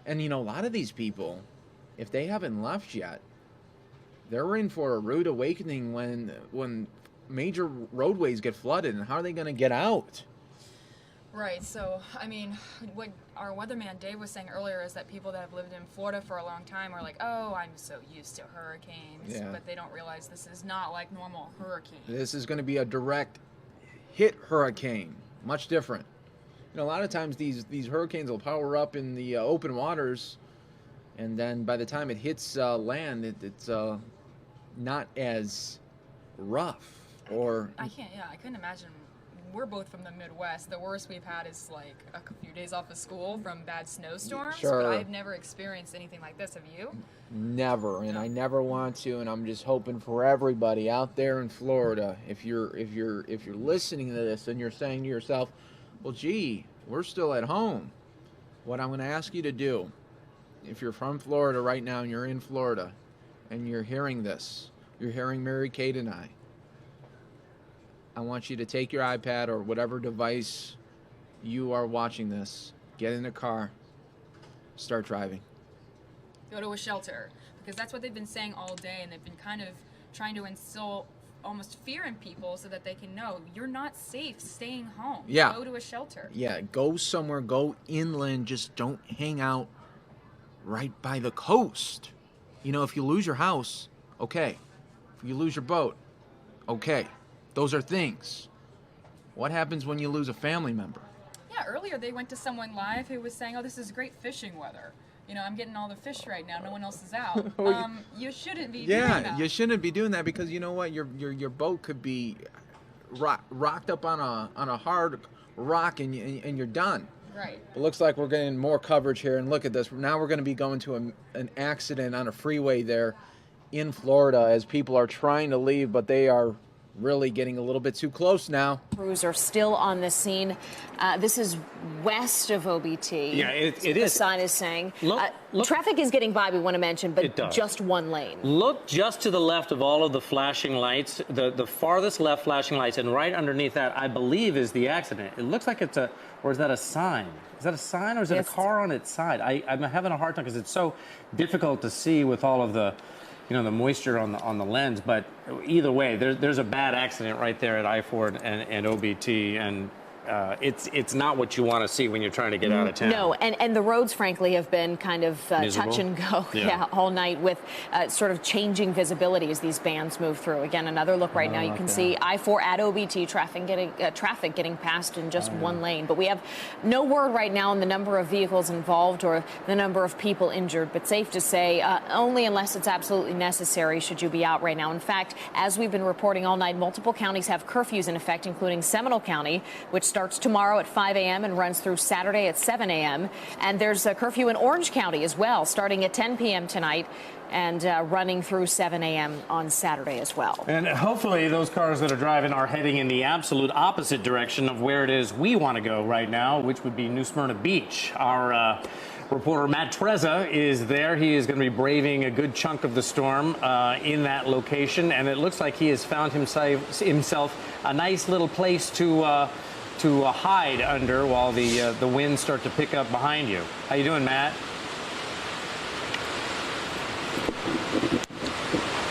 And, you know, a lot of these people, if they haven't left yet, they're in for a rude awakening when major roadways get flooded. And how are they going to get out? Right, so, I mean, what our weatherman Dave was saying earlier is that people that have lived in Florida for a long time are like, oh, I'm so used to hurricanes, but they don't realize this is not like normal hurricane. This is going to be a direct hit hurricane, much different. You know, a lot of times these hurricanes will power up in the open waters, and then by the time it hits land, it's not as rough. I couldn't imagine. We're both from the Midwest. The worst we've had is like a few days off of school from bad snowstorms. Sure. But I've never experienced anything like this. Have you? Never, and I never want to. And I'm just hoping for everybody out there in Florida. If you're listening to this and you're saying to yourself, "Well, gee, we're still at home," what I'm going to ask you to do, if you're from Florida right now and you're in Florida, and you're hearing this, you're hearing Mary Kate and I want you to take your iPad or whatever device you are watching this, get in a car, start driving. Go to a shelter, because that's what they've been saying all day, and they've been kind of trying to instill almost fear in people so that they can know you're not safe staying home. Yeah. Go to a shelter. Yeah, go somewhere, go inland, just don't hang out right by the coast. You know, if you lose your house, okay. If you lose your boat, okay. Those are things. What happens when you lose a family member? Yeah, earlier they went to someone live who was saying, oh, this is great fishing weather. You know, I'm getting all the fish right now. No one else is out. You shouldn't be doing that. Yeah, you shouldn't be doing that, because you know what? Your boat could be rocked up on a hard rock, and you're done. Right. It looks like we're getting more coverage here, and look at this. Now we're going to be going to an accident on a freeway there in Florida as people are trying to leave, but they are really getting a little bit too close now. Crews are still on the scene. This is west of OBT. Yeah, it The is. sign is saying. Look. Traffic is getting by, we want to mention, but It does. just one lane. Look just to the left of all of the flashing lights, the farthest left flashing lights, and right underneath that, I believe, is the accident. It looks like it's or is that a sign? Is that a sign, or is it a car on its side? I'm having a hard time because it's so difficult to see with all of the, you know, the moisture on the lens. But either way, there's a bad accident right there at I-4 and OBT, and it's not what you want to see when you're trying to get out of town. No, and the roads, frankly, have been kind of touch and go all night, with sort of changing visibility as these bands move through. Again, another look right now. You can see I-4 at OBT traffic getting passed in just one lane. But we have no word right now on the number of vehicles involved or the number of people injured. But safe to say, only unless it's absolutely necessary should you be out right now. In fact, as we've been reporting all night, multiple counties have curfews in effect, including Seminole County, which starts tomorrow at 5 a.m. and runs through Saturday at 7 a.m. And there's a curfew in Orange County as well, starting at 10 p.m. tonight and running through 7 a.m. on Saturday as well. And hopefully those cars that are driving are heading in the absolute opposite direction of where it is we want to go right now, which would be New Smyrna Beach. Our reporter Matt Trezza is there. He is going to be braving a good chunk of the storm in that location, and it looks like he has found himself a nice little place to hide under while the winds start to pick up behind you. How you doing, Matt?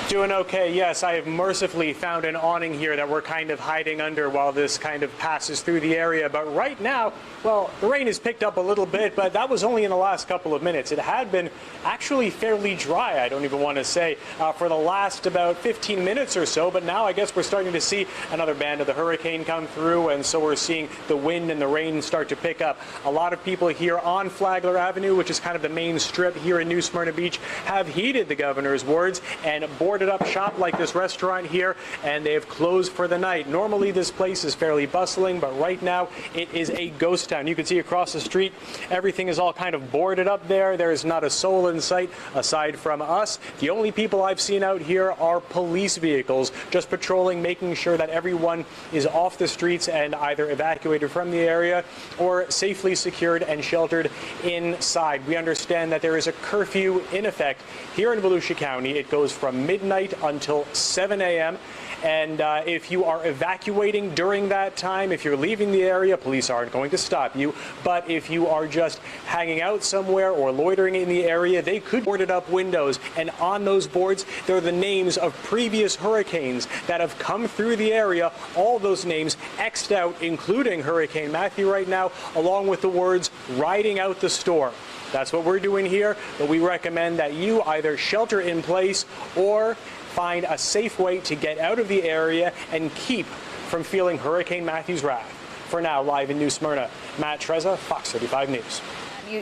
Doing okay, yes. I have mercifully found an awning here that we're kind of hiding under while this kind of passes through the area. But right now, well, the rain has picked up a little bit, but that was only in the last couple of minutes. It had been actually fairly dry, I don't even want to say, for the last about 15 minutes or so. But now I guess we're starting to see another band of the hurricane come through, and so we're seeing the wind and the rain start to pick up. A lot of people here on Flagler Avenue, which is kind of the main strip here in New Smyrna Beach, have heeded the governor's words and boarded up shop like this restaurant here, and they have closed for the night. Normally this place is fairly bustling, but right now it is a ghost town. You can see across the street everything is all kind of boarded up there. There is not a soul in sight aside from us. The only people I've seen out here are police vehicles just patrolling, making sure that everyone is off the streets and either evacuated from the area or safely secured and sheltered inside. We understand that there is a curfew in effect here in Volusia County. It goes from midnight midnight until 7 a.m. And if you are evacuating during that time, if you're leaving the area, police aren't going to stop you. But if you are just hanging out somewhere or loitering in the area, they could boarded up windows. And on those boards, there are the names of previous hurricanes that have come through the area. All those names X'd out, including Hurricane Matthew right now, along with the words riding out the storm. That's what we're doing here, but we recommend that you either shelter in place or find a safe way to get out of the area and keep from feeling Hurricane Matthew's wrath. For now, live in New Smyrna, Matt Trezza, Fox 35 News.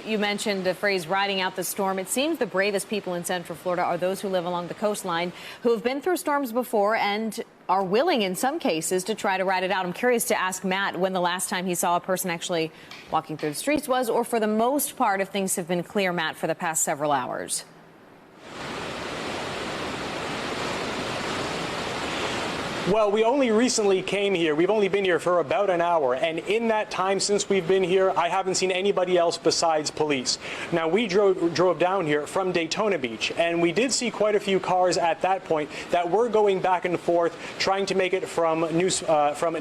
You mentioned the phrase riding out the storm. It seems the bravest people in Central Florida are those who live along the coastline, who have been through storms before and are willing in some cases to try to ride it out. I'm curious to ask Matt when the last time he saw a person actually walking through the streets was, or for the most part, if things have been clear, Matt, for the past several hours. Well, we only recently came here. We've only been here for about an hour. And in that time since we've been here, I haven't seen anybody else besides police. Now, we drove down here from Daytona Beach, and we did see quite a few cars at that point that were going back and forth, trying to make it from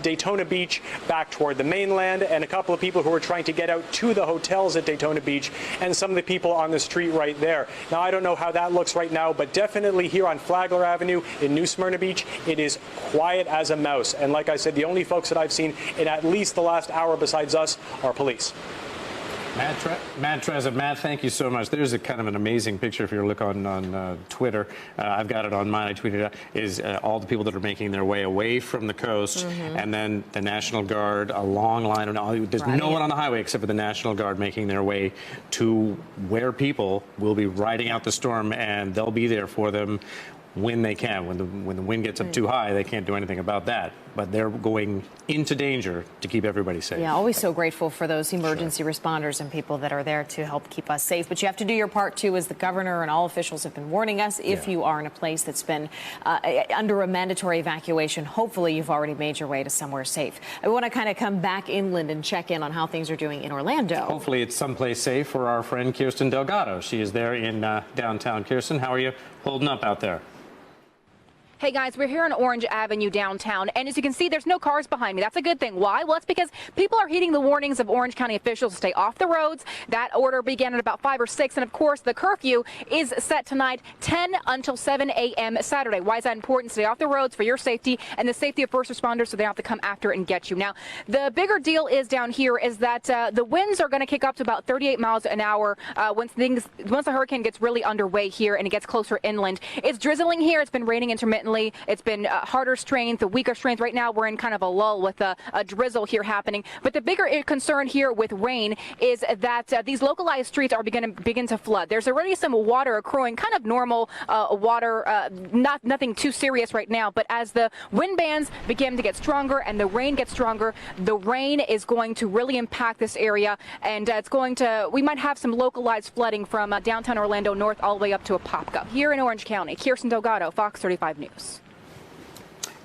Daytona Beach back toward the mainland, and a couple of people who were trying to get out to the hotels at Daytona Beach, and some of the people on the street right there. Now, I don't know how that looks right now, but definitely here on Flagler Avenue in New Smyrna Beach, it is quiet as a mouse. And like I said, the only folks that I've seen in at least the last hour besides us are police. Matt Trezza, Matt, thank you so much. There's a kind of an amazing picture if you look on Twitter. I've got it on mine. I tweeted it out. Is all the people that are making their way away from the coast, and then the National Guard, a long line of there's no one on the highway except for the National Guard making their way to where people will be riding out the storm, and they'll be there for them when they can. When the wind gets up too high, they can't do anything about that. But they're going into danger to keep everybody safe. Yeah, always so grateful for those emergency responders and people that are there to help keep us safe. But you have to do your part, too, as the governor and all officials have been warning us. If you are in a place that's been under a mandatory evacuation, hopefully you've already made your way to somewhere safe. I want to kind of come back inland and check in on how things are doing in Orlando. Hopefully it's someplace safe for our friend Kirsten Delgado. She is there in downtown. Kirsten, how are you holding up out there? Hey guys, we're here on Orange Avenue downtown, and as you can see, there's no cars behind me. That's a good thing. Why? Well, it's because people are heeding the warnings of Orange County officials to stay off the roads. That order began at about 5 or 6, and of course, the curfew is set tonight, 10 until 7 a.m. Saturday. Why is that important? Stay off the roads for your safety and the safety of first responders, so they don't have to come after and get you. Now, the bigger deal is down here is that the winds are going to kick up to about 38 miles an hour once the hurricane gets really underway here and it gets closer inland. It's drizzling here. It's been raining intermittently. It's been harder strains, the weaker strains. Right now, we're in kind of a lull with a drizzle here happening. But the bigger concern here with rain is that these localized streets are begin to flood. There's already some water accruing, kind of normal water, nothing too serious right now. But as the wind bands begin to get stronger and the rain gets stronger, the rain is going to really impact this area, and we might have some localized flooding from downtown Orlando north all the way up to Apopka. Here in Orange County, Kirsten Delgado, Fox 35 News.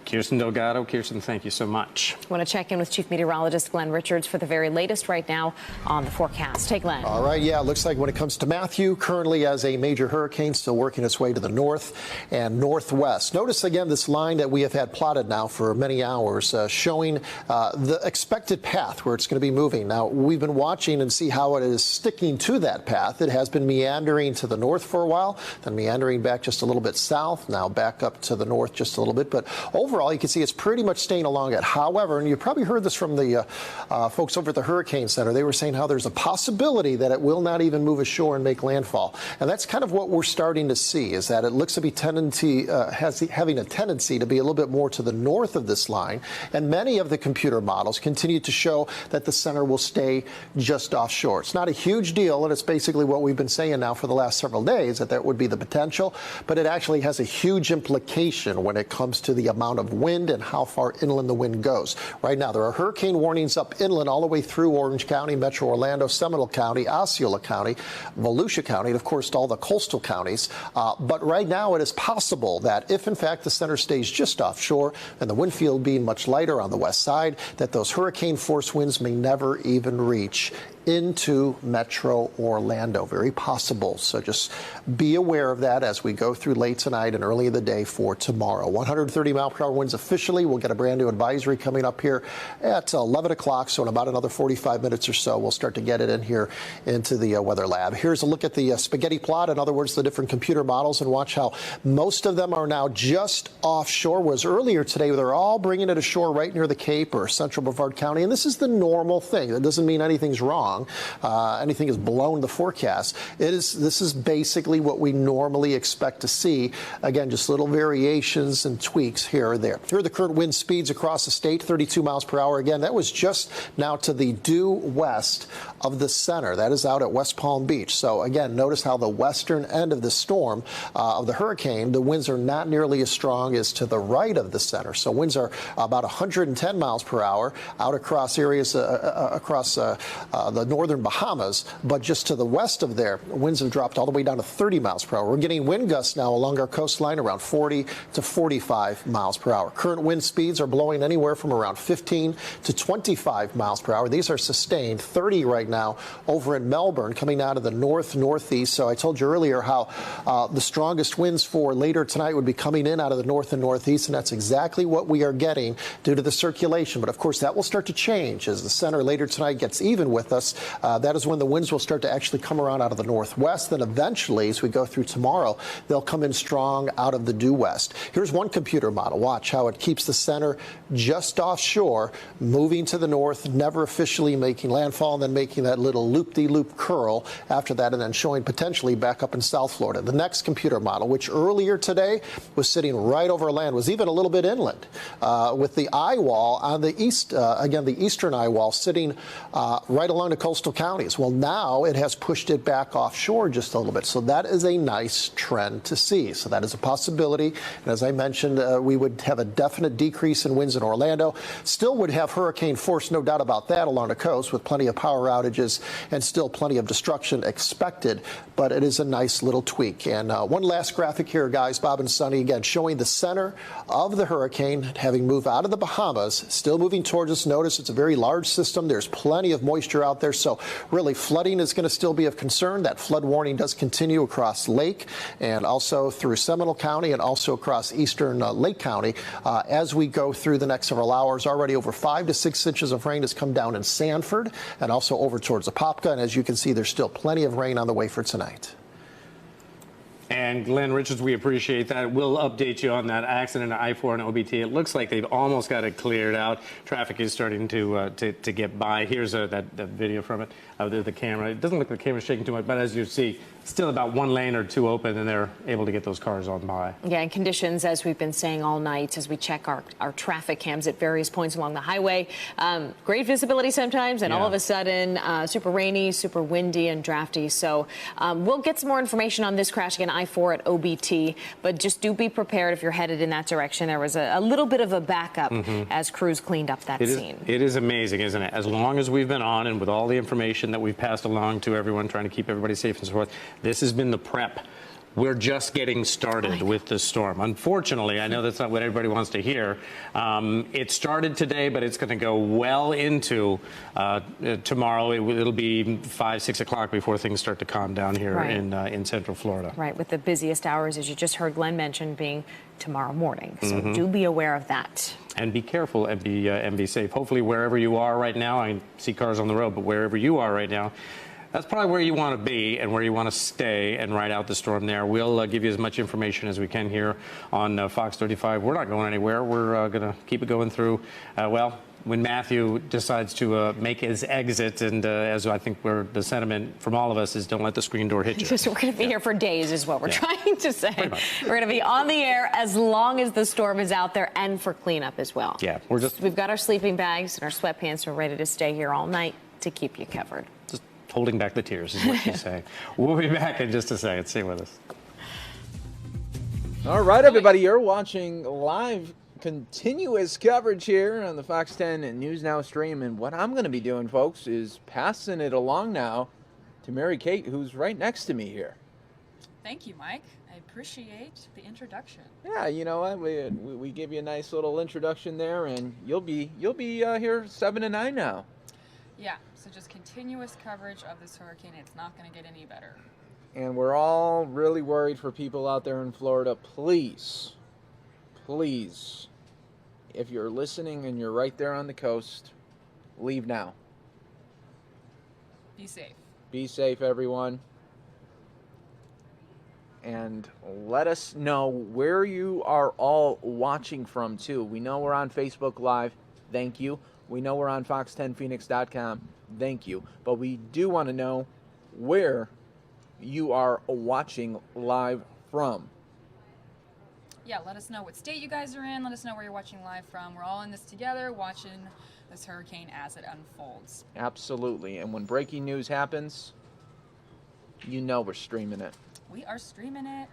Kirsten Delgado. Kirsten, thank you so much. I want to check in with Chief Meteorologist Glenn Richards for the very latest right now on the forecast. Hey, Glenn. All right. Yeah, it looks like when it comes to Matthew, currently as a major hurricane, still working its way to the north and northwest. Notice again this line that we have had plotted now for many hours, showing the expected path where it's going to be moving. Now, we've been watching and see how it is sticking to that path. It has been meandering to the north for a while, then meandering back just a little bit south, now back up to the north just a little bit. But overall, you can see it's pretty much staying along it. However, and you probably heard this from the folks over at the Hurricane Center, they were saying how there's a possibility that it will not even move ashore and make landfall. And that's kind of what we're starting to see, is that it looks to be having a tendency to be a little bit more to the north of this line. And many of the computer models continue to show that the center will stay just offshore. It's not a huge deal, and it's basically what we've been saying now for the last several days, that there would be the potential, but it actually has a huge implication when it comes to the amount of wind and how far inland the wind goes. Right now, there are hurricane warnings up inland all the way through Orange County, Metro Orlando, Seminole County, Osceola County, Volusia County, and of course all the coastal counties. But right now, it is possible that if in fact the center stays just offshore and the wind field being much lighter on the west side, that those hurricane force winds may never even reach into Metro Orlando. Very possible. So just be aware of that as we go through late tonight and early in the day for tomorrow. 130-mile-per-hour winds officially. We'll get a brand new advisory coming up here at 11 o'clock. So in about another 45 minutes or so, we'll start to get it in here into the weather lab. Here's a look at the spaghetti plot. In other words, the different computer models, and watch how most of them are now just offshore. Was earlier today, they're all bringing it ashore right near the Cape or central Brevard County. And this is the normal thing. That doesn't mean anything's wrong. Anything has blown the forecast. This is basically what we normally expect to see. Again, just little variations and tweaks here or there. Here are the current wind speeds across the state, 32 miles per hour. Again, that was just now to the due west of the center. That is out at West Palm Beach. So again, notice how the western end of the storm, of the hurricane, the winds are not nearly as strong as to the right of the center. So winds are about 110 miles per hour out across areas across the northern Bahamas, but just to the west of there, winds have dropped all the way down to 30 miles per hour. We're getting wind gusts now along our coastline around 40 to 45 miles per hour. Current wind speeds are blowing anywhere from around 15 to 25 miles per hour. These are sustained. 30 right now over in Melbourne, coming out of the northeast. So I told you earlier how the strongest winds for later tonight would be coming in out of the north and northeast, and that's exactly what we are getting due to the circulation. But of course, that will start to change as the center later tonight gets even with us. That is when the winds will start to actually come around out of the northwest. Then eventually, as we go through tomorrow, they'll come in strong out of the due west. Here's one computer model. Watch how it keeps the center just offshore, moving to the north, never officially making landfall, and then making that little loop-de-loop curl after that, and then showing potentially back up in South Florida. The next computer model, which earlier today was sitting right over land, was even a little bit inland, with the eye wall on the east, again, the eastern eye wall sitting right along the coastal counties. Well, now it has pushed it back offshore just a little bit. So that is a nice trend to see. So that is a possibility. And as I mentioned, we would have a definite decrease in winds in Orlando. Still would have hurricane force, no doubt about that, along the coast with plenty of power outages and still plenty of destruction expected. But it is a nice little tweak. And one last graphic here, guys, Bob and Sonny, again, showing the center of the hurricane having moved out of the Bahamas, still moving towards us. Notice it's a very large system. There's plenty of moisture out there. So really, flooding is going to still be of concern. That flood warning does continue across Lake and also through Seminole County and also across eastern Lake County as we go through the next several hours. Already over 5 to 6 inches of rain has come down in Sanford and also over towards Apopka. And as you can see, there's still plenty of rain on the way for tonight. And Glenn Richards, we appreciate that. We'll update you on that accident at I-4 and OBT. It looks like they've almost got it cleared out. Traffic is starting to get by. Here's that video from it. The camera. It doesn't look like the camera's shaking too much, but as you see, still about one lane or two open, and they're able to get those cars on by. Yeah, and conditions, as we've been saying all night, as we check our traffic cams at various points along the highway. Great visibility sometimes, and all of a sudden, super rainy, super windy, and drafty. So we'll get some more information on this crash again, I-4 at OBT, but just do be prepared if you're headed in that direction. There was a little bit of a backup as crews cleaned up that scene. It is amazing, isn't it? As long as we've been on and with all the information that we've passed along to everyone, trying to keep everybody safe and so forth, this has been the prep. We're just getting started with the storm. Unfortunately, I know that's not what everybody wants to hear. It started today, but it's going to go well into tomorrow. It'll be 5, 6 o'clock before things start to calm down here in Central Florida. Right, with the busiest hours, as you just heard Glenn mention, being tomorrow morning. So do be aware of that. And be careful and be safe. Hopefully, wherever you are right now, I see cars on the road, but wherever you are right now, that's probably where you want to be and where you want to stay and ride out the storm there. We'll give you as much information as we can here on Fox 35. We're not going anywhere. We're going to keep it going through, when Matthew decides to make his exit, and as I think the sentiment from all of us is, don't let the screen door hit you. We're going to be here for days is what we're trying to say. We're going to be on the air as long as the storm is out there and for cleanup as well. Yeah, we've got our sleeping bags and our sweatpants. We're ready to stay here all night to keep you covered. Just holding back the tears is what she's saying. We'll be back in just a second. Stay with us. All right, everybody, you're watching live continuous coverage here on the Fox 10 News Now stream. And what I'm going to be doing, folks, is passing it along now to Mary Kate, who's right next to me here. Thank you, Mike. I appreciate the introduction. Yeah, you know what? We give you a nice little introduction there, and you'll be here 7 to 9 now. Yeah, so just continuous coverage of this hurricane. It's not going to get any better. And we're all really worried for people out there in Florida. Please, please, if you're listening and you're right there on the coast, leave now. Be safe. Be safe, everyone. And let us know where you are all watching from, too. We know we're on Facebook Live. Thank you. We know we're on fox10phoenix.com. Thank you. But we do want to know where you are watching live from. Yeah, let us know what state you guys are in. Let us know where you're watching live from. We're all in this together, watching this hurricane as it unfolds. Absolutely. And when breaking news happens, you know we're streaming it. We are streaming it.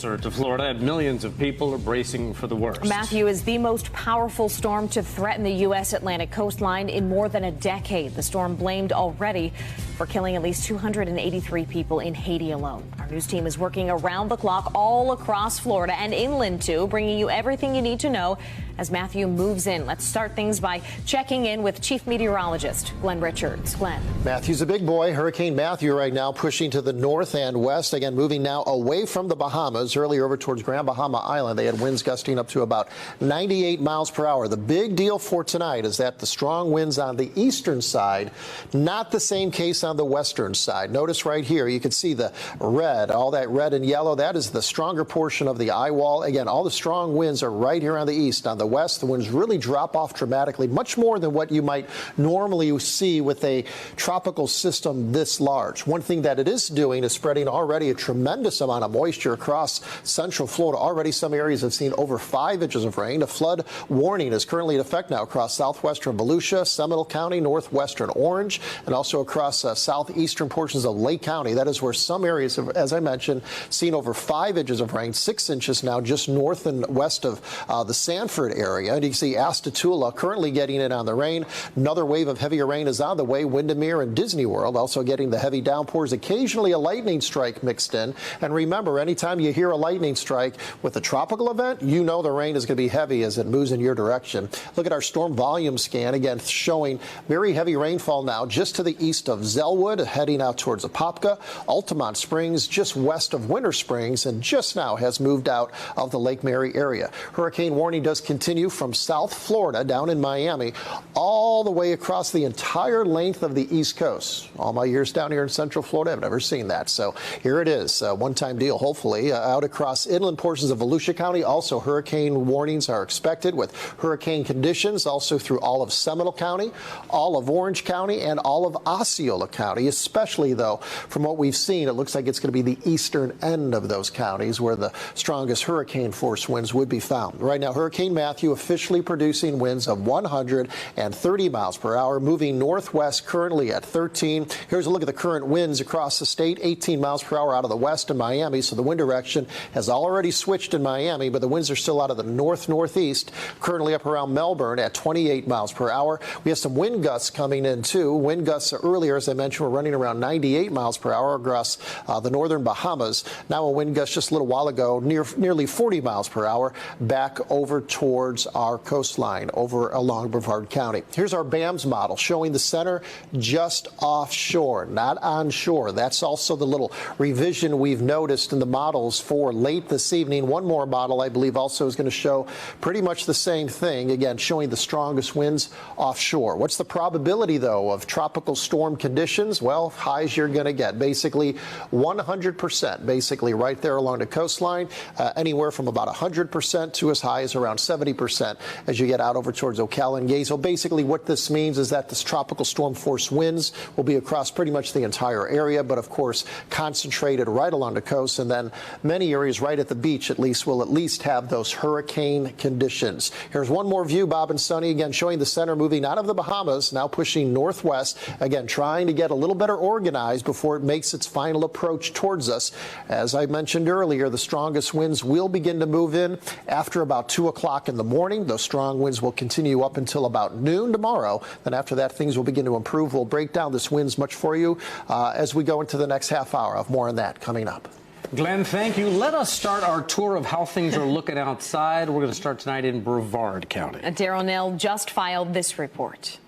To Florida, and millions of people are bracing for the worst. Matthew is the most powerful storm to threaten the U.S. Atlantic coastline in more than a decade. The storm blamed already for killing at least 283 people in Haiti alone. Our news team is working around the clock all across Florida and inland, too, bringing you everything you need to know as Matthew moves in. Let's start things by checking in with Chief Meteorologist Glenn Richards. Glenn. Matthew's a big boy. Hurricane Matthew right now pushing to the north and west. Again, moving now away from the Bahamas. Earlier over towards Grand Bahama Island, they had winds gusting up to about 98 miles per hour. The big deal for tonight is that the strong winds on the eastern side, not the same case on the western side. Notice right here, you can see the red, all that red and yellow. That is the stronger portion of the eye wall. Again, all the strong winds are right here on the east. On the west, the winds really drop off dramatically, much more than what you might normally see with a tropical system this large. One thing that it is doing is spreading already a tremendous amount of moisture across central Florida. Already some areas have seen over 5 inches of rain. A flood warning is currently in effect now across southwestern Volusia, Seminole County, northwestern Orange, and also across southeastern portions of Lake County. That is where some areas have, as I mentioned, seen over 5 inches of rain, 6 inches now just north and west of the Sanford area. And you can see Astatula currently getting in on the rain. Another wave of heavier rain is on the way. Windermere and Disney World also getting the heavy downpours, occasionally a lightning strike mixed in. And remember, anytime you hear a lightning strike with a tropical event, you know the rain is going to be heavy as it moves in your direction. Look at our storm volume scan, again showing very heavy rainfall now just to the east of Zellwood, heading out towards Apopka, Altamont Springs, just west of Winter Springs, and just now has moved out of the Lake Mary area. Hurricane warning does continue from South Florida down in Miami all the way across the entire length of the East Coast. All my years down here in Central Florida, I've never seen that. So here it is, a one-time deal, hopefully, out across inland portions of Volusia County. Also, hurricane warnings are expected with hurricane conditions also through all of Seminole County, all of Orange County, and all of Osceola County, especially, though, from what we've seen, it looks like it's going to be the eastern end of those counties where the strongest hurricane force winds would be found. Right now, Hurricane Matthew officially producing winds of 130 miles per hour, moving northwest currently at 13. Here's a look at the current winds across the state, 18 miles per hour out of the west in Miami, so the wind direction has already switched in Miami, but the winds are still out of the north-northeast, currently up around Melbourne at 28 miles per hour. We have some wind gusts coming in, too. Wind gusts earlier, as I mentioned, were running around 98 miles per hour across the northern Bahamas. Now a wind gust just a little while ago, nearly 40 miles per hour, back over towards our coastline, over along Brevard County. Here's our BAMS model showing the center just offshore, not onshore. That's also the little revision we've noticed in the models for late this evening. One more model, I believe, also is going to show pretty much the same thing, again, showing the strongest winds offshore. What's the probability, though, of tropical storm conditions? Well, high as you're going to get. Basically, 100 100%, basically right there along the coastline, anywhere from about 100% to as high as around 70% as you get out over towards Ocala and Gazo. Basically, what this means is that this tropical storm force winds will be across pretty much the entire area, but of course concentrated right along the coast, and then many areas right at the beach at least will at least have those hurricane conditions. Here's one more view, Bob and Sunny, again showing the center moving out of the Bahamas, now pushing northwest, again trying to get a little better organized before it makes its final approach towards us. As I mentioned earlier, the strongest winds will begin to move in after about 2 o'clock in the morning. Those strong winds will continue up until about noon tomorrow. Then after that, things will begin to improve. We'll break down this winds much for you as we go into the next half hour. I'll have more on that coming up. Glenn, thank you. Let us start our tour of how things are looking outside. We're going to start tonight in Brevard County. Daryl Nell just filed this report.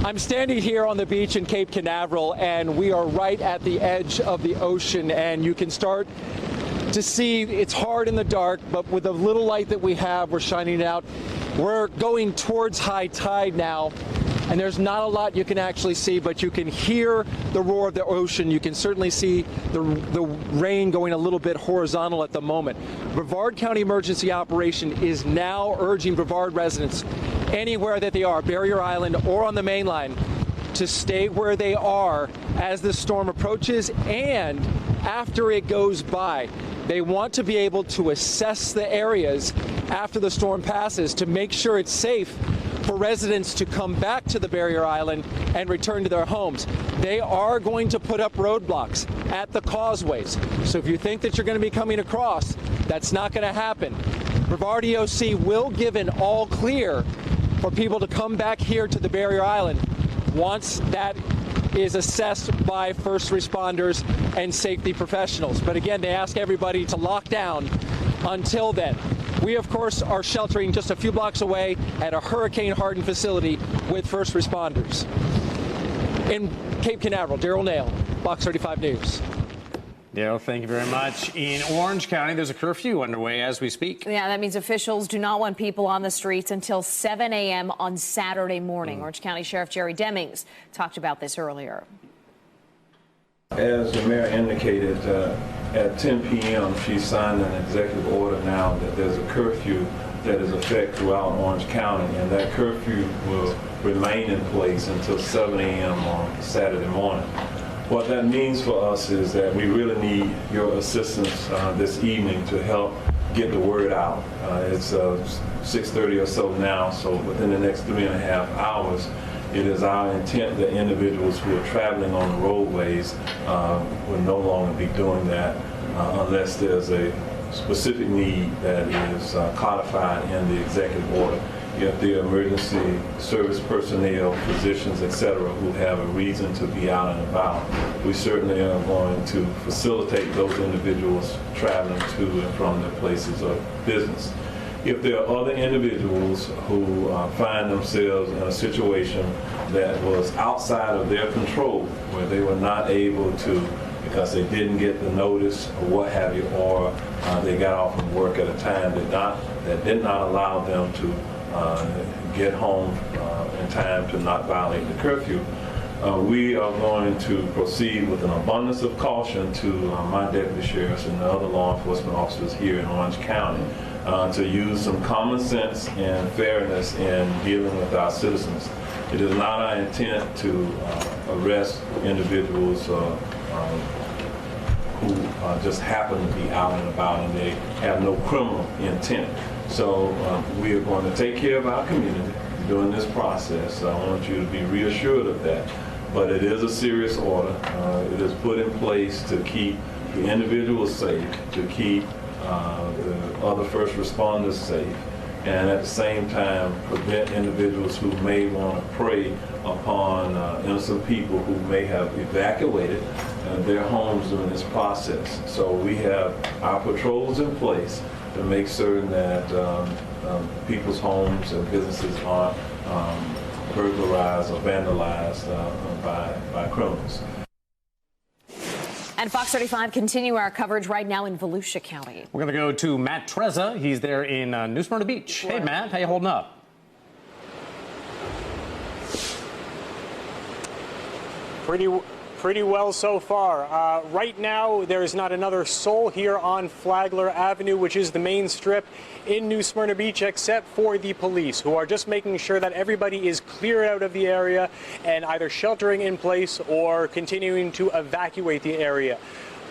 I'm standing here on the beach in Cape Canaveral, and we are right at the edge of the ocean, and you can start to see it's hard in the dark, but with the little light that we have, we're shining it out. We're going towards high tide now, and there's not a lot you can actually see, but you can hear the roar of the ocean. You can certainly see the rain going a little bit horizontal at the moment. Brevard County Emergency Operation is now urging Brevard residents, anywhere that they are, Barrier Island or on the main line, to stay where they are as the storm approaches and after it goes by. They want to be able to assess the areas after the storm passes to make sure it's safe for residents to come back to the Barrier Island and return to their homes. They are going to put up roadblocks at the causeways. So if you think that you're going to be coming across, that's not going to happen. Brevard EOC will give an all clear for people to come back here to the Barrier Island once that is assessed by first responders and safety professionals. But again, they ask everybody to lock down until then. We, of course, are sheltering just a few blocks away at a hurricane-hardened facility with first responders. In Cape Canaveral, Daryl Nell, Fox 35 News. Daryl, thank you very much. In Orange County, there's a curfew underway as we speak. Yeah, that means officials do not want people on the streets until 7 a.m. on Saturday morning. Orange County Sheriff Jerry Demings talked about this earlier. As the mayor indicated, at 10 p.m. she signed an executive order now that there's a curfew that is effect throughout Orange County, and that curfew will remain in place until 7 a.m. on Saturday morning. What that means for us is that we really need your assistance this evening to help get the word out. It's 6:30 or so now, so within the next 3.5 hours, it is our intent that individuals who are traveling on the roadways will no longer be doing that unless there's a specific need that is codified in the executive order. If there are emergency service personnel, physicians, etc., who have a reason to be out and about, we certainly are going to facilitate those individuals traveling to and from their places of business. If there are other individuals who find themselves in a situation that was outside of their control, where they were not able to, because they didn't get the notice or what have you, or they got off from work at a time that did not allow them to get home in time to not violate the curfew, we are going to proceed with an abundance of caution to my deputy sheriffs and the other law enforcement officers here in Orange County to use some common sense and fairness in dealing with our citizens. It is not our intent to arrest individuals who just happen to be out and about and they have no criminal intent. So we are going to take care of our community during this process. I want you to be reassured of that. But it is a serious order. It is put in place to keep the individuals safe, to keep the other first responders safe, and at the same time prevent individuals who may want to prey upon innocent people who may have evacuated their homes during this process. So we have our patrols in place to make certain that people's homes and businesses aren't burglarized or vandalized by criminals. And Fox 35 continue our coverage right now in Volusia County. We're going to go to Matt Trezza. He's there in New Smyrna Beach. Hey, Matt, how you holding up? Pretty well so far. Right now, there is not another soul here on Flagler Avenue, which is the main strip in New Smyrna Beach, except for the police, who are just making sure that everybody is cleared out of the area and either sheltering in place or continuing to evacuate the area.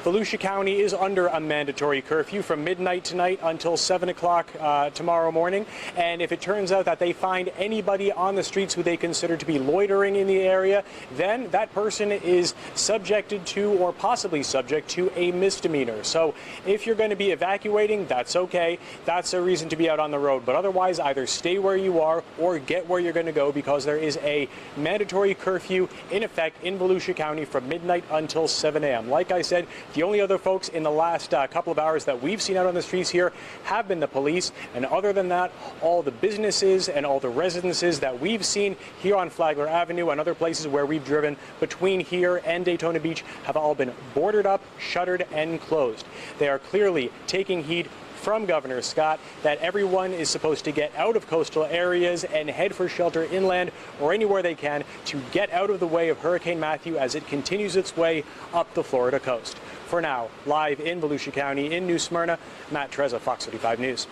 Volusia County is under a mandatory curfew from midnight tonight until 7 o'clock tomorrow morning. And if it turns out that they find anybody on the streets who they consider to be loitering in the area, then that person is subjected to or possibly subject to a misdemeanor. So if you're going to be evacuating, that's okay. That's a reason to be out on the road. But otherwise, either stay where you are or get where you're going to go, because there is a mandatory curfew in effect in Volusia County from midnight until 7 a.m. Like I said, the only other folks in the last couple of hours that we've seen out on the streets here have been the police. And other than that, all the businesses and all the residences that we've seen here on Flagler Avenue and other places where we've driven between here and Daytona Beach have all been boarded up, shuttered, and closed. They are clearly taking heed from Governor Scott that everyone is supposed to get out of coastal areas and head for shelter inland or anywhere they can to get out of the way of Hurricane Matthew as it continues its way up the Florida coast. For now, live in Volusia County in New Smyrna, Matt Trezza, Fox 35 News.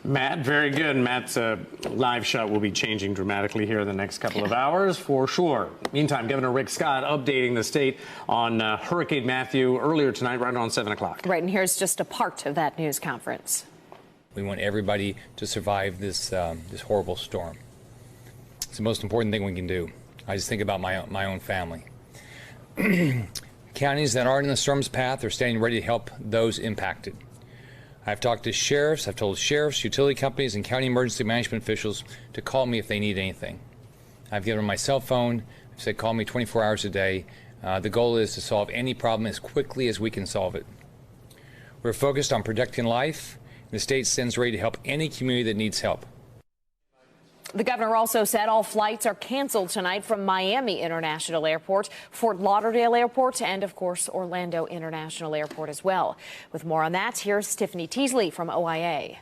Matt, very good. Matt's live shot will be changing dramatically here in the next couple of hours for sure. Meantime, Governor Rick Scott updating the state on Hurricane Matthew earlier tonight, right around 7 o'clock. Right, and here's just a part of that news conference. We want everybody to survive this this horrible storm. It's the most important thing we can do. I just think about my own family. Counties that aren't in the storm's path are standing ready to help those impacted. I've talked to sheriffs, I've told sheriffs, utility companies, and county emergency management officials to call me if they need anything. I've given them my cell phone, I've said call me 24 hours a day. The goal is to solve any problem as quickly as we can solve it. We're focused on protecting life, and the state stands ready to help any community that needs help. The governor also said all flights are canceled tonight from Miami International Airport, Fort Lauderdale Airport, and, of course, Orlando International Airport as well. With more on that, here's Tiffany Teasley from OIA.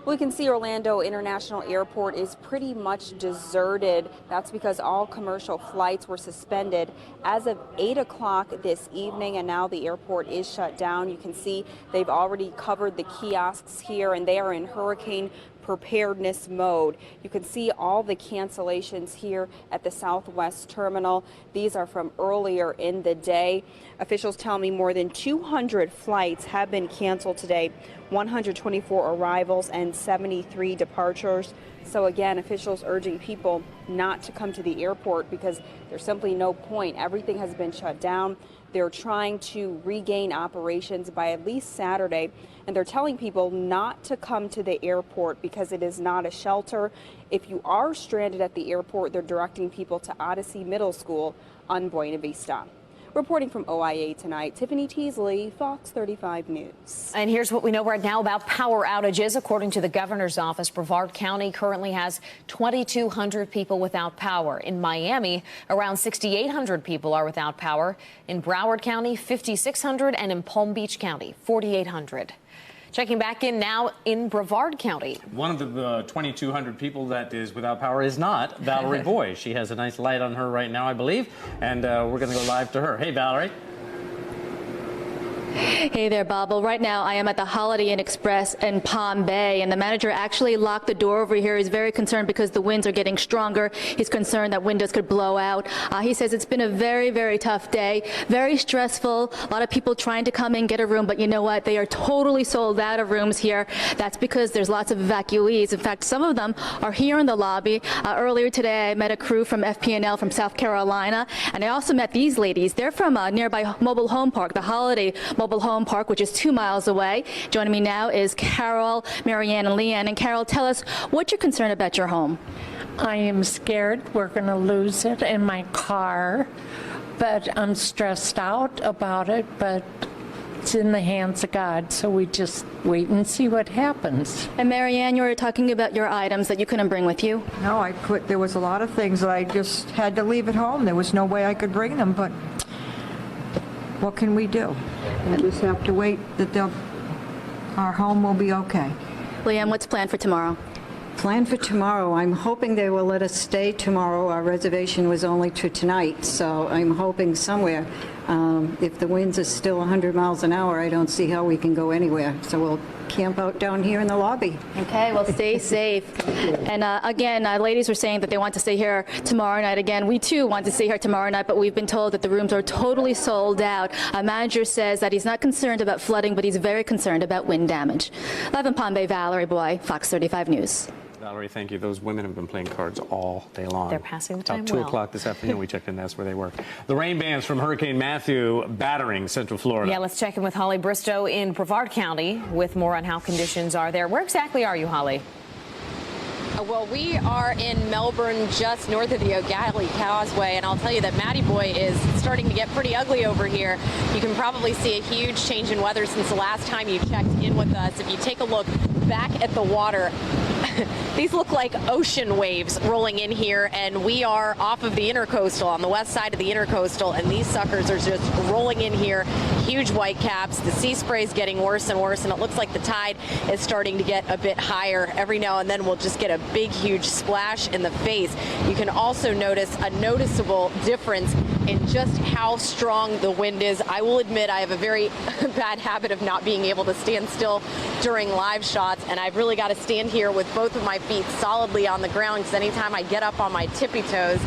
We can see Orlando International Airport is pretty much deserted. That's because all commercial flights were suspended as of 8 o'clock this evening, and now the airport is shut down. You can see they've already covered the kiosks here, and they are in hurricane preparedness mode. You can see all the cancellations here at the Southwest Terminal. These are from earlier in the day. Officials tell me more than 200 flights have been canceled today, 124 arrivals and 73 departures. So again, officials urging people not to come to the airport because there's simply no point. Everything has been shut down. They're trying to regain operations by at least Saturday, and they're telling people not to come to the airport because it is not a shelter. If you are stranded at the airport, they're directing people to Odyssey Middle School on Buena Vista. Reporting from OIA tonight, Tiffany Teasley, Fox 35 News. And here's what we know right now about power outages. According to the governor's office, Brevard County currently has 2,200 people without power. In Miami, around 6,800 people are without power. In Broward County, 5,600, and in Palm Beach County, 4,800. Checking back in now in Brevard County. One of the 2,200 people that is without power is not Valerie Boy. She has a nice light on her right now, I believe, and we're going to go live to her. Hey, Valerie. Hey there, Bob. Well, right now I am at the Holiday Inn Express in Palm Bay, and the manager actually locked the door over here. He's very concerned because the winds are getting stronger. He's concerned that windows could blow out. He says it's been a very, very tough day, very stressful. A lot of people trying to come in, get a room, but you know what? They are totally sold out of rooms here. That's because there's lots of evacuees. In fact, some of them are here in the lobby. Earlier today, I met a crew from FP&L from South Carolina, and I also met these ladies. They're from nearby Mobile Home Park, the Holiday Mobile Home Park, which is 2 miles away. Joining me now is Carol, Marianne, and Leanne. And Carol, tell us what you're concerned about your home. I am scared we're going to lose it in my car, but I'm stressed out about it, but it's in the hands of God, so we just wait and see what happens. And Marianne, you were talking about your items that you couldn't bring with you. No, there was a lot of things that I just had to leave at home. There was no way I could bring them, but what can we do? We just have to wait that our home will be okay. Leanne, what's planned for tomorrow? Plan for tomorrow. I'm hoping they will let us stay tomorrow. Our reservation was only to tonight, so I'm hoping somewhere. If the winds are still 100 miles an hour, I don't see how we can go anywhere. So we'll camp out down here in the lobby. Okay, well, stay safe. And again, ladies were saying that they want to stay here tomorrow night. Again, we too want to stay here tomorrow night, but we've been told that the rooms are totally sold out. A manager says that he's not concerned about flooding, but he's very concerned about wind damage. Live in Palm Bay, Valerie Boy, Fox 35 News. Valerie, thank you. Those women have been playing cards all day long. They're passing the time About 2 o'clock this afternoon, we checked in. That's where they were. The rain bands from Hurricane Matthew battering Central Florida. Yeah, let's check in with Holly Bristow in Brevard County with more on how conditions are there. Where exactly are you, Holly? Well, we are in Melbourne, just north of the O'Galley Causeway, and I'll tell you that Matty Boy is starting to get pretty ugly over here. You can probably see a huge change in weather since the last time you checked in with us. If you take a look back at the water, these look like ocean waves rolling in here, and we are off of the Intercoastal, on the west side of the Intercoastal, and these suckers are just rolling in here. Huge white caps. The sea spray is getting worse and worse, and it looks like the tide is starting to get a bit higher. Every now and then we'll just get a big, huge splash in the face. You can also notice a noticeable difference in just how strong the wind is. I will admit I have a very bad habit of not being able to stand still during live shots, and I've really got to stand here with both of my feet solidly on the ground, because anytime I get up on my tippy toes,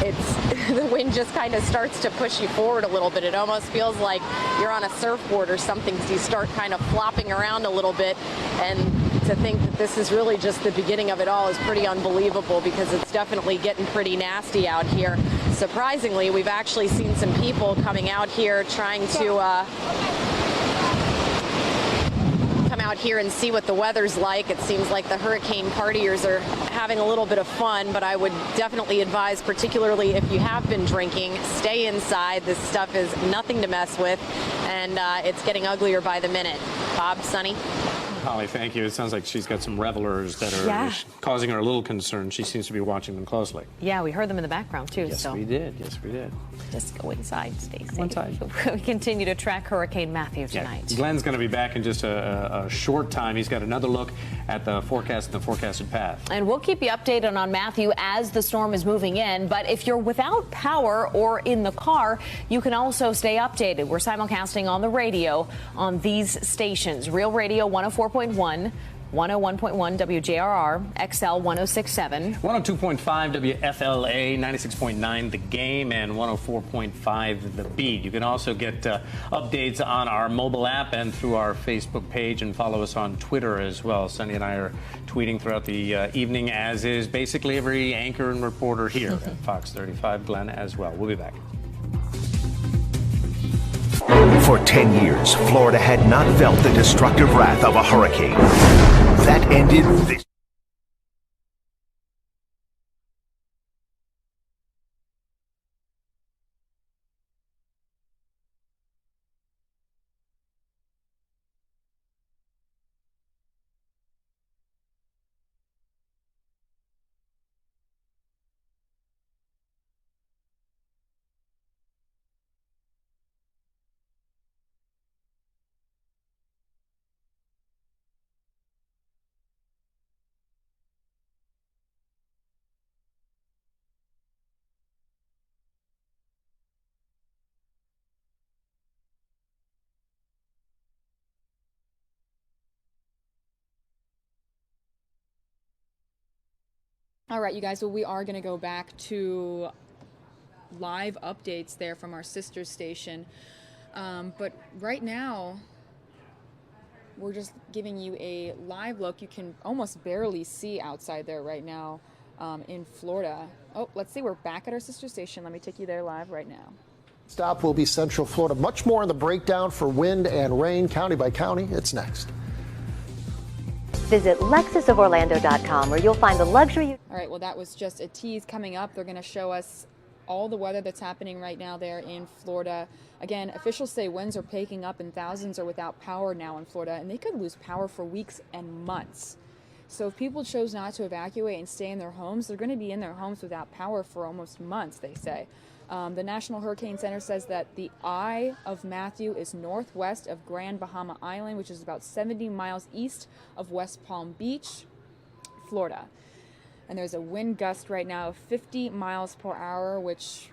the wind just kind of starts to push you forward a little bit. It almost feels like you're on a surfboard or something, because you start kind of flopping around a little bit. And to think that this is really just the beginning of it all is pretty unbelievable, because it's definitely getting pretty nasty out here. Surprisingly, we've actually seen some people coming out here trying to come out here and see what the weather's like. It seems like the hurricane partiers are having a little bit of fun, but I would definitely advise, particularly if you have been drinking, stay inside. This stuff is nothing to mess with, and it's getting uglier by the minute. Bob, Sunny? Holly, thank you. It sounds like she's got some revelers that are causing her a little concern. She seems to be watching them closely. Yeah, we heard them in the background, too. Yes, we did. Yes, we did. Just go inside, stay safe. Inside. We continue to track Hurricane Matthew tonight. Yeah. Glenn's going to be back in just a short time. He's got another look at the forecast and the forecasted path. And we'll keep you updated on Matthew as the storm is moving in. But if you're without power or in the car, you can also stay updated. We're simulcasting on the radio on these stations. Real Radio 104.1. 101.1 WJRR, XL 106.7. 102.5 WFLA, 96.9 The Game, and 104.5 The Beat. You can also get updates on our mobile app and through our Facebook page, and follow us on Twitter as well. Sunny and I are tweeting throughout the evening, as is basically every anchor and reporter here at Fox 35. Glenn as well. We'll be back. For 10 years, Florida had not felt the destructive wrath of a hurricane. That ended this. All right, you guys, well, we are going to go back to live updates there from our sister station. But right now, we're just giving you a live look. You can almost barely see outside there right now in Florida. Oh, let's see. We're back at our sister station. Let me take you there live right now. Stop will be Central Florida. Much more in the breakdown for wind and rain, county by county. It's next. Visit LexusOfOrlando.com, where you'll find the luxury. All right, well, that was just a tease. Coming up, they're going to show us all the weather that's happening right now there in Florida. Again, officials say winds are picking up and thousands are without power now in Florida, and they could lose power for weeks and months. So if people chose not to evacuate and stay in their homes, they're going to be in their homes without power for almost months, they say. The National Hurricane Center says that the eye of Matthew is northwest of Grand Bahama Island, which is about 70 miles east of West Palm Beach. Florida. And there's a wind gust right now of 50 miles per hour, which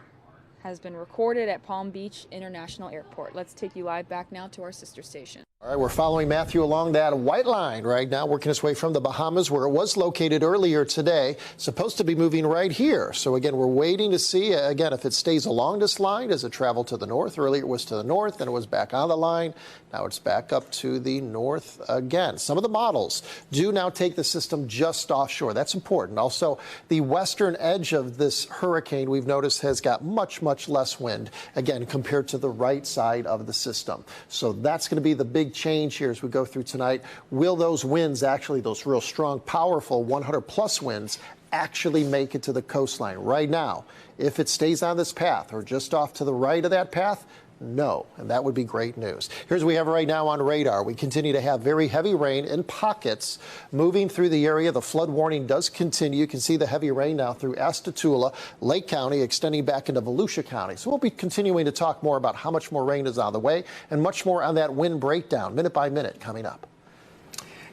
has been recorded at Palm Beach International Airport. Let's take you live back now to our sister station. All right, we're following Matthew along that white line right now, working its way from the Bahamas, where it was located earlier today. Supposed to be moving right here. So again, we're waiting to see, again, if it stays along this line. Does it travel to the north? Earlier it was to the north, then it was back on the line. Now it's back up to the north again. Some of the models do now take the system just offshore. That's important. Also, the western edge of this hurricane, we've noticed, has got much, much less wind, again, compared to the right side of the system. So that's going to be the big change here as we go through tonight. Will those winds, actually those real strong, powerful 100-plus winds, actually make it to the coastline? Right now, if it stays on this path or just off to the right of that path, no, and that would be great news. Here's what we have right now on radar. We continue to have very heavy rain in pockets moving through the area. The flood warning does continue. You can see the heavy rain now through Astatula, Lake County, extending back into Volusia County. So we'll be continuing to talk more about how much more rain is on the way and much more on that wind breakdown, minute by minute, coming up.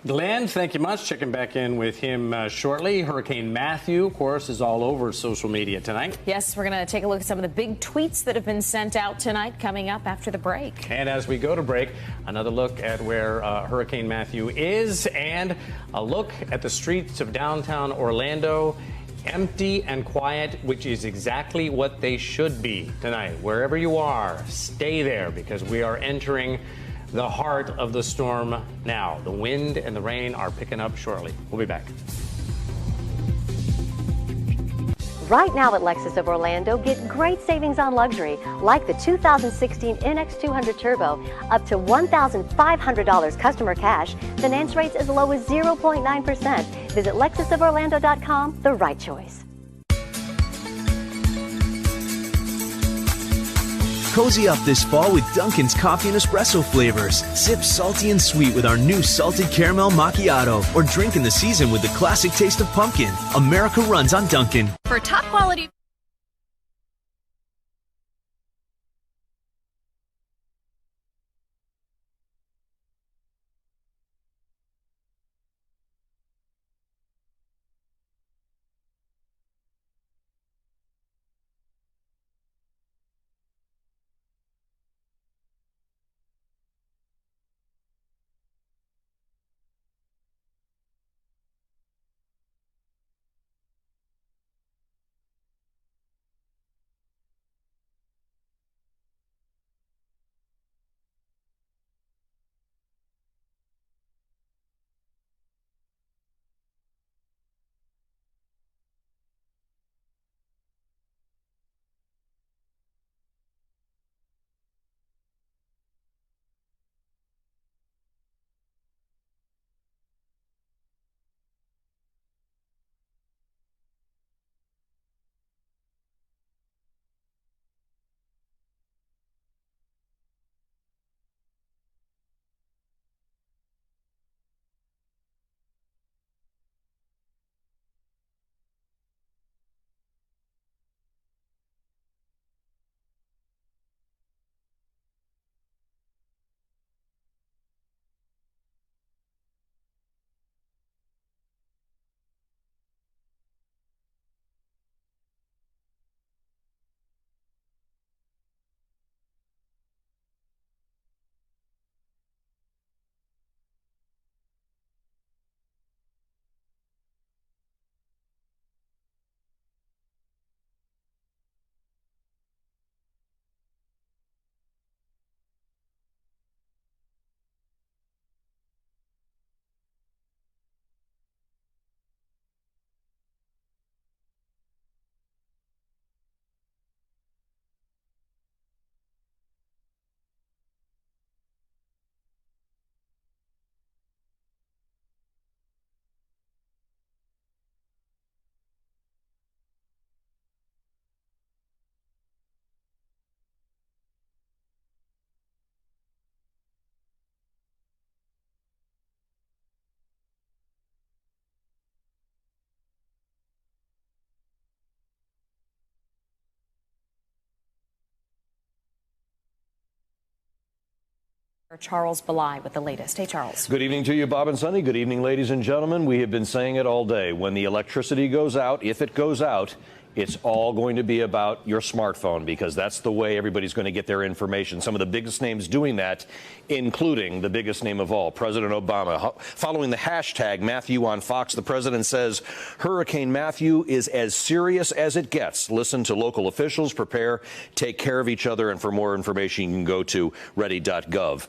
Glenn, thank you much. Checking back in with him shortly. Hurricane Matthew, of course, is all over social media tonight. Yes, we're going to take a look at some of the big tweets that have been sent out tonight coming up after the break. And as we go to break, another look at where Hurricane Matthew is and a look at the streets of downtown Orlando. Empty and quiet, which is exactly what they should be tonight. Wherever you are, stay there because we are entering the heart of the storm now. The wind and the rain are picking up shortly. We'll be back. Right now at Lexus of Orlando, get great savings on luxury, like the 2016 NX200 Turbo, up to $1,500 customer cash, finance rates as low as 0.9%. Visit LexusOfOrlando.com, the right choice. Cozy up this fall with Dunkin's coffee and espresso flavors. Sip salty and sweet with our new salted caramel macchiato, or drink in the season with the classic taste of pumpkin. America runs on Dunkin'. For top quality Charles Belay with the latest. Hey, Charles. Good evening to you, Bob and Sunny. Good evening, ladies and gentlemen. We have been saying it all day. When the electricity goes out, if it goes out, it's all going to be about your smartphone, because that's the way everybody's going to get their information. Some of the biggest names doing that, including the biggest name of all, President Obama. Following the hashtag Matthew on Fox, the president says Hurricane Matthew is as serious as it gets. Listen to local officials, prepare, take care of each other, and for more information, you can go to ready.gov.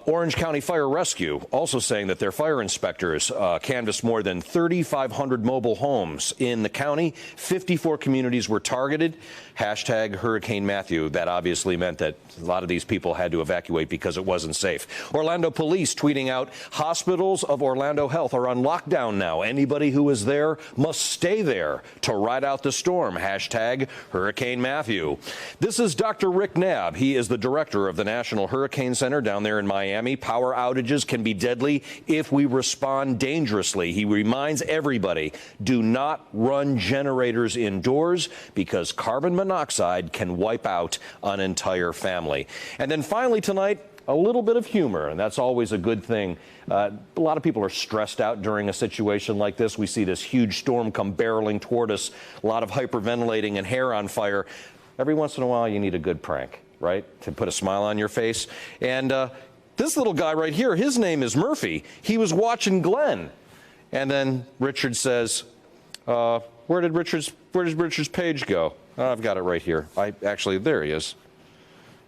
Orange County Fire Rescue also saying that their fire inspectors canvassed more than 3,500 mobile homes in the county. 54 communities were targeted. Hashtag Hurricane Matthew. That obviously meant that a lot of these people had to evacuate because it wasn't safe. Orlando police tweeting out, hospitals of Orlando Health are on lockdown now. Anybody who is there must stay there to ride out the storm. Hashtag Hurricane Matthew. This is Dr. Rick Knabb. He is the director of the National Hurricane Center down there in Miami. Power outages can be deadly if we respond dangerously. He reminds everybody, do not run generators indoors because carbon monoxide can wipe out an entire family. And then finally tonight, a little bit of humor, and that's always a good thing. A lot of people are stressed out during a situation like this. We see this huge storm come barreling toward us, a lot of hyperventilating and hair on fire. Every once in a while, you need a good prank, right, to put a smile on your face. And this little guy right here, his name is Murphy. He was watching Glenn. And then Richard says, where did Richard's page go? Oh, I've got it right here. There he is.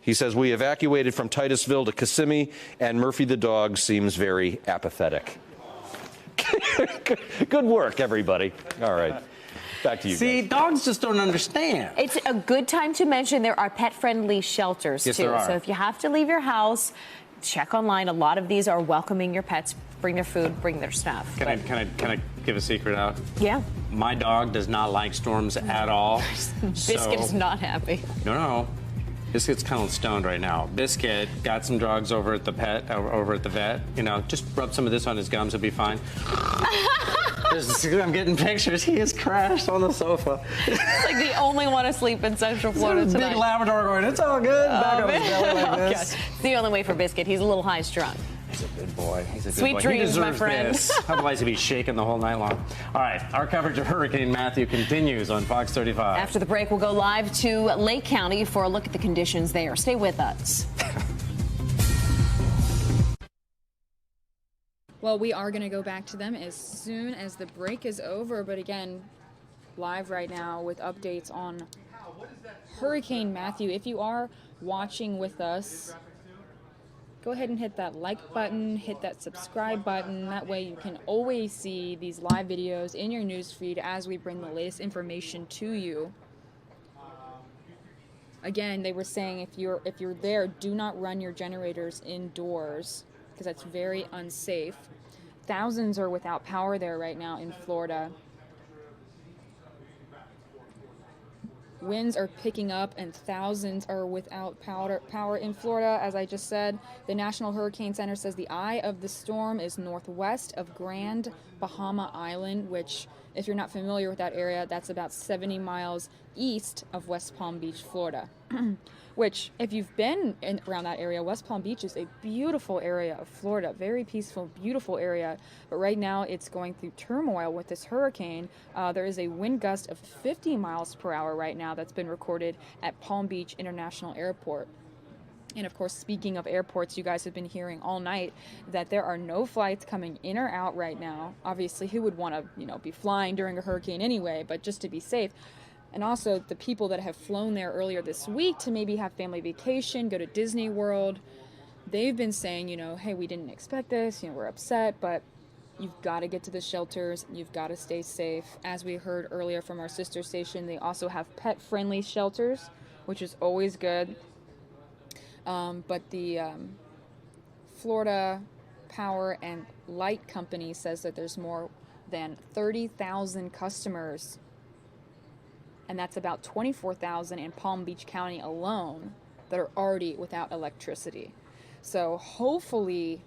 He says, we evacuated from Titusville to Kissimmee, and Murphy the dog seems very apathetic. Good work, everybody. All right. Back to you. See, guys. dogs just don't understand. It's a good time to mention there are pet-friendly shelters, yes, too. There are. So if you have to leave your house, check online. A lot of these are welcoming your pets. Bring their food, bring their stuff. Can I give a secret out? Yeah. My dog does not like storms at all. Biscuit is not happy. No. Biscuit's kind of stoned right now. Biscuit got some drugs over at the vet. You know, just rub some of this on his gums, he'll be fine. I'm getting pictures. He is crashed on the sofa. It's like the only one asleep in Central Florida tonight. Big Labrador going, it's all good. Back on his belly like this. It's the only way for Biscuit. He's a little high strung. He's a good boy. Sweet dreams, my friend. Otherwise, he'd be shaking the whole night long. All right, our coverage of Hurricane Matthew continues on Fox 35. After the break, we'll go live to Lake County for a look at the conditions there. Stay with us. Well, we are going to go back to them as soon as the break is over. But again, live right now with updates on Hurricane Matthew. If you are watching with us, go ahead and hit that like button, hit that subscribe button. That way you can always see these live videos in your newsfeed as we bring the latest information to you. Again, they were saying if you're there, do not run your generators indoors because that's very unsafe. Thousands are without power there right now in Florida. Winds are picking up and thousands are without power in Florida. As I just said, the National Hurricane Center says the eye of the storm is northwest of Grand Bahama Island, which, if you're not familiar with that area, that's about 70 miles east of West Palm Beach, Florida. Which, if you've been around that area, West Palm Beach is a beautiful area of Florida, very peaceful, beautiful area. But right now it's going through turmoil with this hurricane. There is a wind gust of 50 miles per hour right now that's been recorded at Palm Beach International Airport. And of course, speaking of airports, you guys have been hearing all night that there are no flights coming in or out right now. Obviously, who would want to, be flying during a hurricane anyway, but just to be safe. And also the people that have flown there earlier this week to maybe have family vacation, go to Disney World, they've been saying, hey, we didn't expect this, we're upset, but you've got to get to the shelters, you've got to stay safe. As we heard earlier from our sister station, they also have pet-friendly shelters, which is always good. But the Florida Power and Light Company says that there's more than 30,000 customers, and that's about 24,000 in Palm Beach County alone, that are already without electricity. So hopefully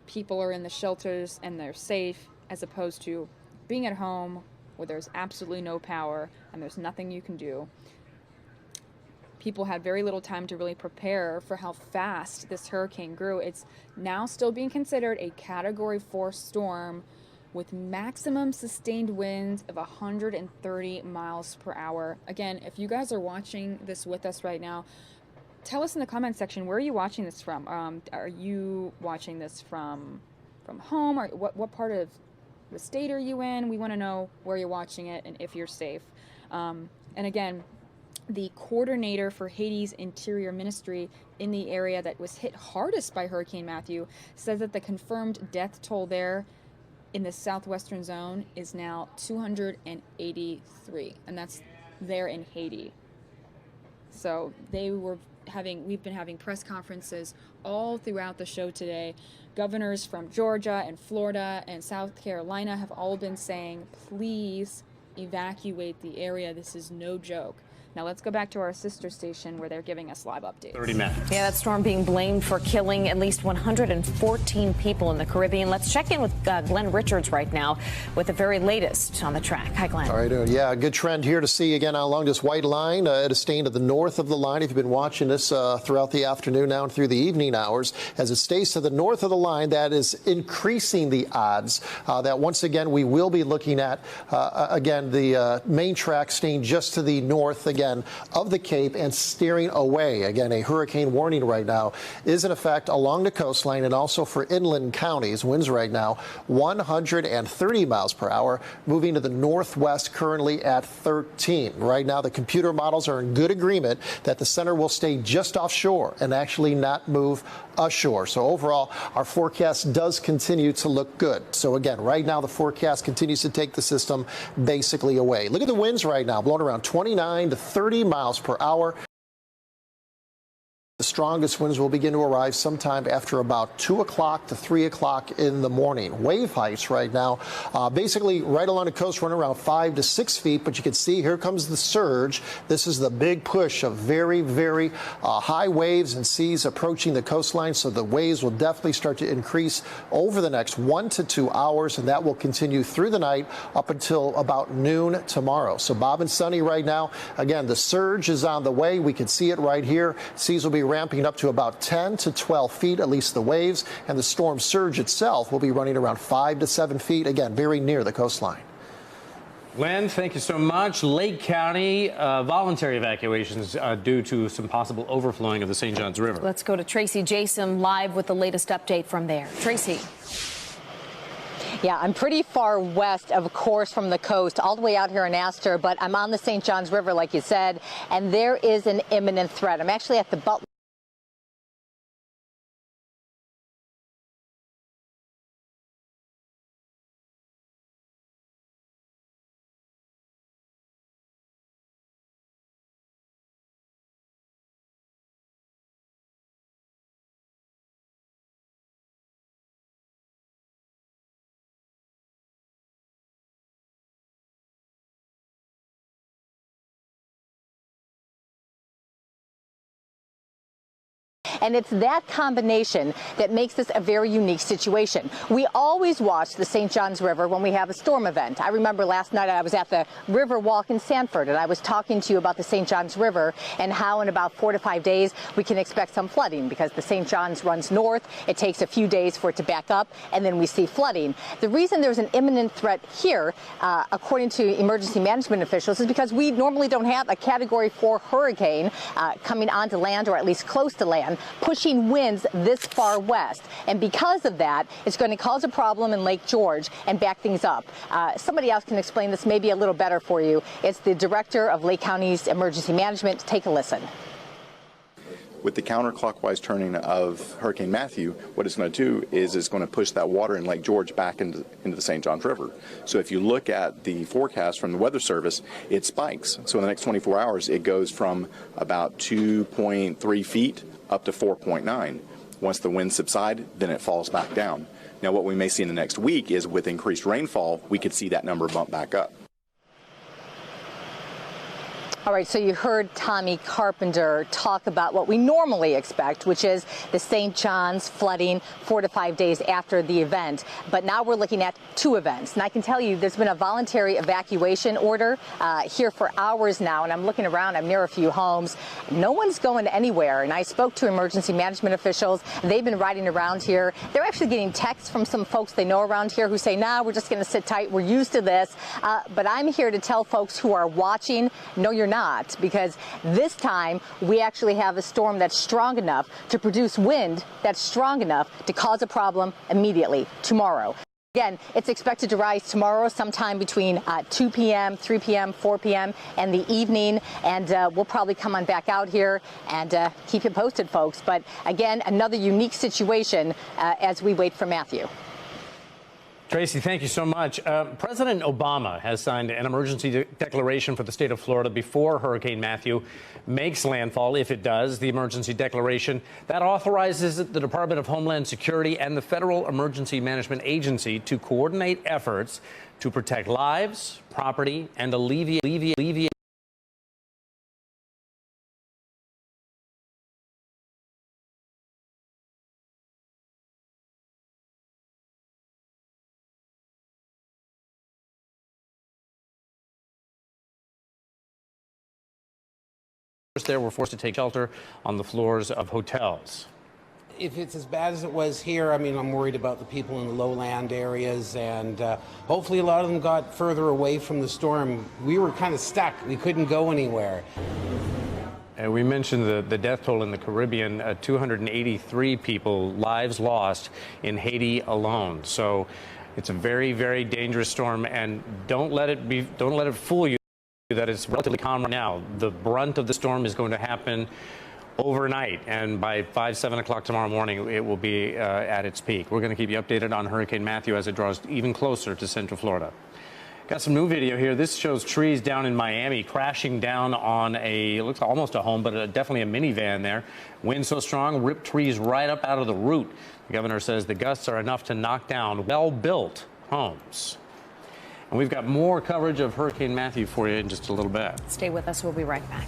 people are in the shelters and they're safe, as opposed to being at home where there's absolutely no power and there's nothing you can do. people had very little time to really prepare for how fast this hurricane grew. It's now still being considered a Category 4 storm with maximum sustained winds of 130 miles per hour. Again, if you guys are watching this with us right now, tell us in the comment section, where are you watching this from? Are you watching this from home, or what part of the state are you in? We want to know where you're watching it and if you're safe. And again, the coordinator for Haiti's Interior Ministry in the area that was hit hardest by Hurricane Matthew says that the confirmed death toll there in the southwestern zone is now 283, and that's there in Haiti. So we've been having press conferences all throughout the show today. Governors from Georgia and Florida and South Carolina have all been saying, please evacuate the area. This is no joke. Now let's go back to our sister station where they're giving us live updates. 30 minutes. Yeah, that storm being blamed for killing at least 114 people in the Caribbean. Let's check in with Glenn Richards right now with the very latest on the track. Hi, Glenn. All right, yeah, good trend here to see again along this white line. It is staying to the north of the line. If you've been watching this throughout the afternoon now and through the evening hours, as it stays to the north of the line, that is increasing the odds that once again we will be looking at again the main track staying just to the north again of the Cape and steering away. Again, a hurricane warning right now is in effect along the coastline and also for inland counties. Winds right now 130 miles per hour, moving to the northwest currently at 13. Right now, the computer models are in good agreement that the center will stay just offshore and actually not move ashore. So overall, our forecast does continue to look good. So again, right now, the forecast continues to take the system basically away. Look at the winds right now, blowing around 29 to 30 miles per hour. The strongest winds will begin to arrive sometime after about 2 o'clock to 3 o'clock in the morning. Wave heights right now, basically right along the coast, running around 5 to 6 feet. But you can see here comes the surge. This is the big push of very, very high waves and seas approaching the coastline. So the waves will definitely start to increase over the next 1 to 2 hours, and that will continue through the night up until about noon tomorrow. So Bob and Sunny right now. Again, the surge is on the way. We can see it right here. Seas will be ramping up to about 10 to 12 feet, at least the waves, and the storm surge itself will be running around 5 to 7 feet, again, very near the coastline. Glenn, thank you so much. Lake County voluntary evacuations due to some possible overflowing of the St. Johns River. Let's go to Tracy Jason live with the latest update from there. Tracy. Yeah, I'm pretty far west, of course, from the coast, all the way out here in Astor, but I'm on the St. Johns River, like you said, and there is an imminent threat. I'm actually at the Butler. And it's that combination that makes this a very unique situation. We always watch the St. Johns River when we have a storm event. I remember last night I was at the River Walk in Sanford, and I was talking to you about the St. Johns River and how in about 4 to 5 days we can expect some flooding because the St. Johns runs north. It takes a few days for it to back up, and then we see flooding. The reason there's an imminent threat here, according to emergency management officials, is because we normally don't have a Category 4 hurricane coming onto land, or at least close to land, pushing winds this far west. And because of that, it's going to cause a problem in Lake George and back things up. Somebody else can explain this maybe a little better for you. It's the director of Lake County's emergency management. Take a listen. With the counterclockwise turning of Hurricane Matthew, what it's going to do is it's going to push that water in Lake George back into the St. Johns River. So if you look at the forecast from the Weather Service, it spikes. So in the next 24 hours, it goes from about 2.3 feet up to 4.9. Once the winds subside, then it falls back down. Now what we may see in the next week is with increased rainfall, we could see that number bump back up. All right, so you heard Tommy Carpenter talk about what we normally expect, which is the St. John's flooding 4 to 5 days after the event. But now we're looking at 2 events. And I can tell you there's been a voluntary evacuation order here for hours now. And I'm looking around, I'm near a few homes. No one's going anywhere. And I spoke to emergency management officials. They've been riding around here. They're actually getting texts from some folks they know around here who say, nah, we're just going to sit tight. We're used to this. But I'm here to tell folks who are watching, no, you're not, because this time we actually have a storm that's strong enough to produce wind that's strong enough to cause a problem immediately tomorrow. Again, it's expected to rise tomorrow sometime between 2 p.m., 3 p.m., 4 p.m. and the evening, and we'll probably come on back out here and keep you posted, folks. But again, another unique situation as we wait for Matthew. Tracy, thank you so much. President Obama has signed an emergency declaration for the state of Florida before Hurricane Matthew makes landfall. If it does, the emergency declaration that authorizes the Department of Homeland Security and the Federal Emergency Management Agency to coordinate efforts to protect lives, property, and alleviate there were forced to take shelter on the floors of hotels. If it's as bad as it was here, I mean, I'm worried about the people in the lowland areas, and hopefully a lot of them got further away from the storm. We were kind of stuck. We couldn't go anywhere. We mentioned the death toll in the Caribbean, 283 people, lives lost in Haiti alone. So it's a very, very dangerous storm, and don't let it fool you that it's relatively calm right now. The brunt of the storm is going to happen overnight, and by 5, 7 o'clock tomorrow morning, it will be at its peak. We're going to keep you updated on Hurricane Matthew as it draws even closer to Central Florida. Got some new video here. This shows trees down in Miami crashing down on it looks almost a home, but definitely a minivan there. Wind so strong, ripped trees right up out of the root. The governor says the gusts are enough to knock down well-built homes. And we've got more coverage of Hurricane Matthew for you in just a little bit. Stay with us. We'll be right back.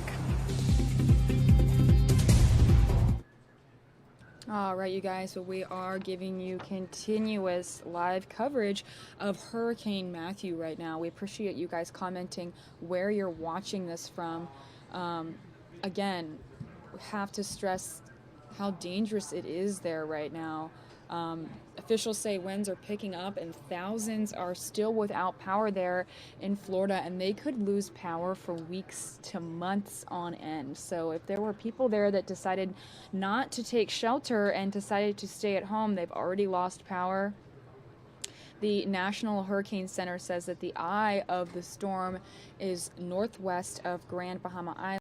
All right, you guys, so we are giving you continuous live coverage of Hurricane Matthew right now. We appreciate you guys commenting where you're watching this from. Again, we have to stress how dangerous it is there right now. Officials say winds are picking up and thousands are still without power there in Florida, and they could lose power for weeks to months on end. So if there were people there that decided not to take shelter and decided to stay at home, they've already lost power. The National Hurricane Center says that the eye of the storm is northwest of Grand Bahama Island.